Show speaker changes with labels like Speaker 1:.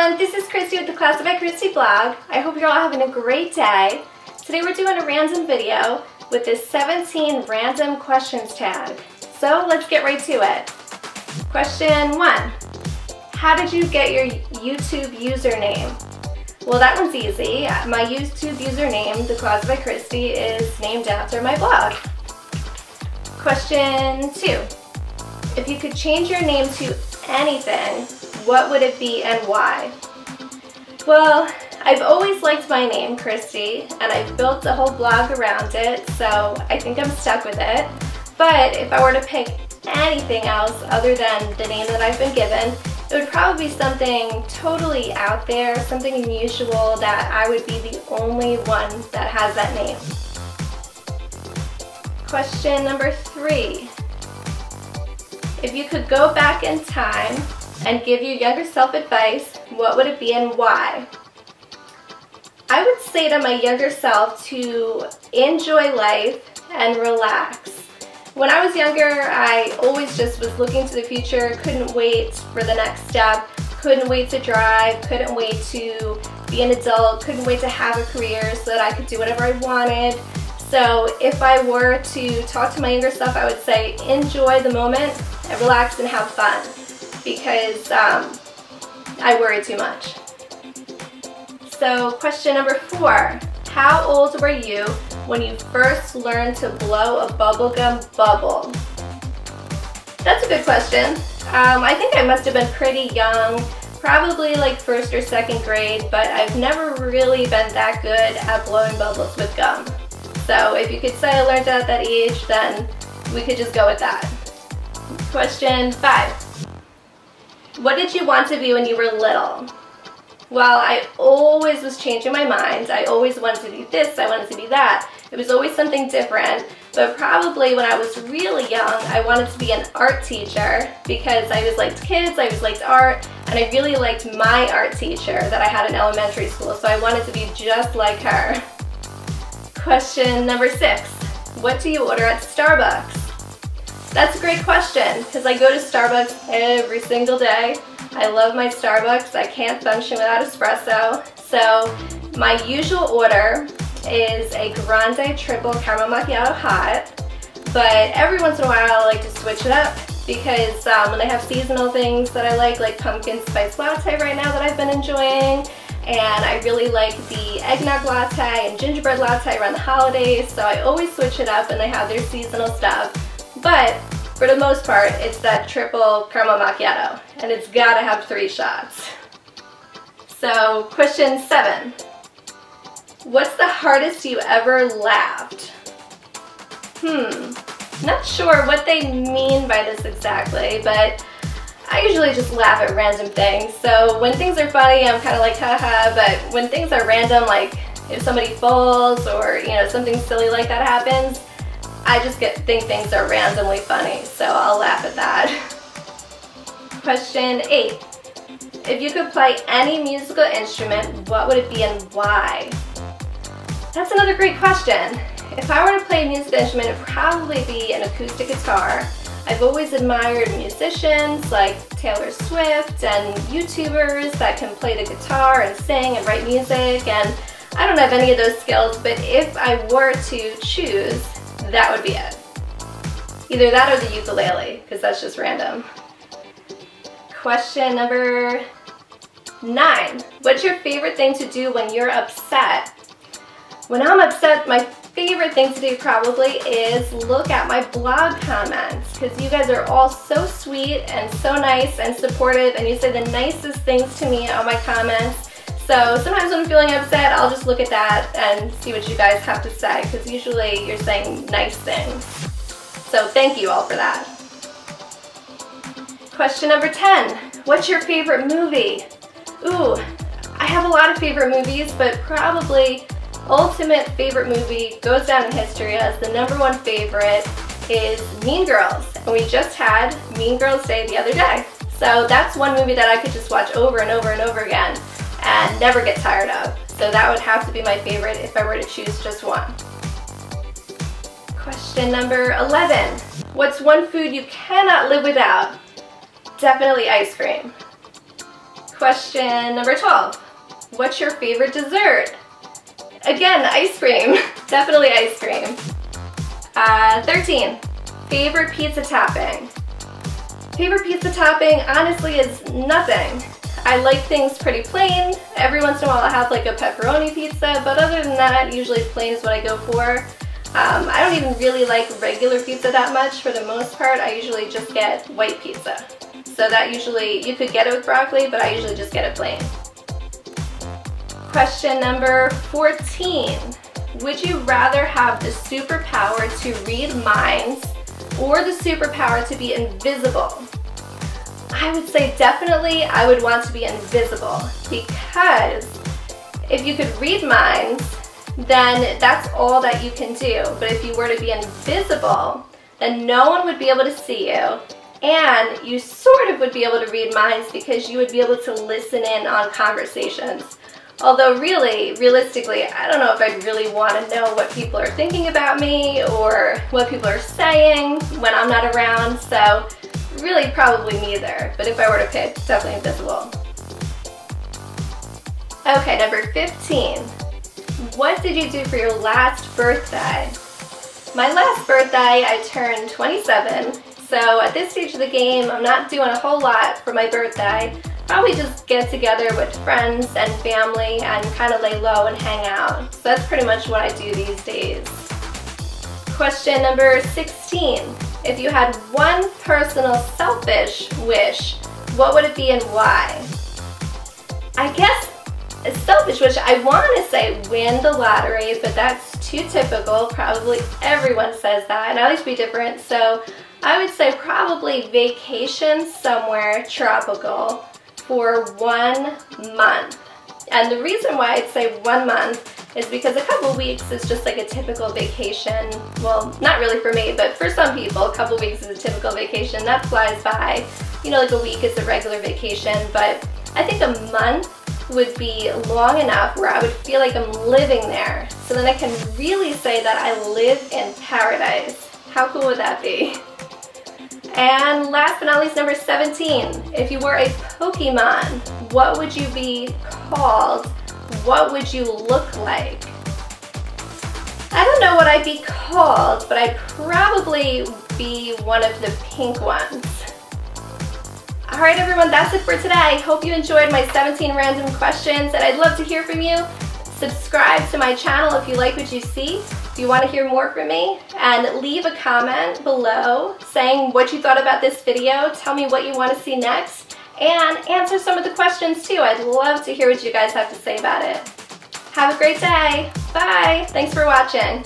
Speaker 1: everyone, this is Christy with the Classified by Christie blog. I hope you're all having a great day. Today we're doing a random video with this 17 random questions tag. So let's get right to it. Question 1. How did you get your YouTube username? Well, that one's easy. My YouTube username, The Classified by Christie, is named after my blog. Question 2. If you could change your name to anything, what would it be and why? Well, I've always liked my name, Christy, and I've built a whole blog around it, so I think I'm stuck with it. But if I were to pick anything else other than the name that I've been given, it would probably be something totally out there, something unusual that I would be the only one that has that name. Question number 3. If you could go back in time and give your younger self advice, what would it be and why? I would say to my younger self to enjoy life and relax. When I was younger, I always just was looking to the future, couldn't wait for the next step, couldn't wait to drive, couldn't wait to be an adult, couldn't wait to have a career so that I could do whatever I wanted. So if I were to talk to my younger self, I would say enjoy the moment and relax and have fun, because I worry too much. So question number 4, how old were you when you first learned to blow a bubblegum bubble? That's a good question. I think I must have been pretty young, probably like 1st or 2nd grade, but I've never really been that good at blowing bubbles with gum. So if you could say I learned at that age, then we could just go with that. Question 5. What did you want to be when you were little? Well, I always was changing my mind. I always wanted to be this, I wanted to be that. It was always something different. But probably when I was really young, I wanted to be an art teacher because I always liked kids, I always liked art, and I really liked my art teacher that I had in elementary school, so I wanted to be just like her. Question number 6. What do you order at Starbucks? That's a great question because I go to Starbucks every single day. I love my Starbucks. I can't function without espresso. So my usual order is a grande triple caramel macchiato hot, but every once in a while I like to switch it up because when they have seasonal things that I like pumpkin spice latte right now that I've been enjoying, and I really like the eggnog latte and gingerbread latte around the holidays, so I always switch it up and they have their seasonal stuff. But for the most part, it's that triple caramel macchiato, and it's gotta have 3 shots. So question 7. What's the hardest you ever laughed? Not sure what they mean by this exactly, but I usually just laugh at random things. So when things are funny, I'm kind of like haha, but when things are random, like if somebody falls or something silly like that happens, I just think things are randomly funny, so I'll laugh at that. Question 8. If you could play any musical instrument, what would it be and why? That's another great question. If I were to play a musical instrument, it would probably be an acoustic guitar. I've always admired musicians like Taylor Swift and YouTubers that can play the guitar and sing and write music, and I don't have any of those skills, but if I were to choose, that would be it. Either that or the ukulele, because that's just random. Question number 9. What's your favorite thing to do when you're upset? When I'm upset, my favorite thing to do probably is look at my blog comments, because you guys are all so sweet and so nice and supportive, and you say the nicest things to me on my comments. So sometimes when I'm feeling upset, I'll just look at that and see what you guys have to say, because usually you're saying nice things. So thank you all for that. Question number 10. What's your favorite movie? Ooh, I have a lot of favorite movies, but probably ultimate favorite movie goes down in history as the #1 favorite is Mean Girls. And we just had Mean Girls Day the other day. So that's one movie that I could just watch over and over and over again and never get tired of. So that would have to be my favorite if I were to choose just one. Question number 11. What's one food you cannot live without? Definitely ice cream. Question number 12. What's your favorite dessert? Again, ice cream. Definitely ice cream. 13. Favorite pizza topping? Favorite pizza topping honestly is nothing. I like things pretty plain. Every once in a while I'll have like a pepperoni pizza, but other than that, usually plain is what I go for. I don't even really like regular pizza that much for the most part. I usually just get white pizza. So that usually, you could get it with broccoli, but I usually just get it plain. Question number 14. Would you rather have the superpower to read minds or the superpower to be invisible? I would say definitely I would want to be invisible, because if you could read minds, then that's all that you can do. But if you were to be invisible, then no one would be able to see you, and you sort of would be able to read minds because you would be able to listen in on conversations. Although really, realistically, I don't know if I'd really want to know what people are thinking about me or what people are saying when I'm not around, so really probably neither. But if I were to pick, definitely invisible. Okay, number 15. What did you do for your last birthday? My last birthday, I turned 27, so at this stage of the game, I'm not doing a whole lot for my birthday. Probably just get together with friends and family and kind of lay low and hang out. So that's pretty much what I do these days. Question number 16. If you had one personal selfish wish, what would it be and why? I guess a selfish wish, I want to say win the lottery, but that's too typical. Probably everyone says that, and I like to be different. So I would say probably vacation somewhere tropical for 1 month. And the reason why I'd say 1 month is because a couple weeks is just like a typical vacation. Well, not really for me, but for some people, a couple weeks is a typical vacation. That flies by. You know, like a week is a regular vacation, but I think a month would be long enough where I would feel like I'm living there. So then I can really say that I live in paradise. How cool would that be? And last but not least, number 17. If you were a Pokemon, what would you be called? What would you look like? I don't know what I'd be called, but I'd probably be one of the pink ones. Alright everyone, that's it for today. Hope you enjoyed my 17 random questions, and I'd love to hear from you. Subscribe to my channel if you like what you see, if you want to hear more from me, and leave a comment below saying what you thought about this video. Tell me what you want to see next, and answer some of the questions too. I'd love to hear what you guys have to say about it. Have a great day. Bye. Thanks for watching.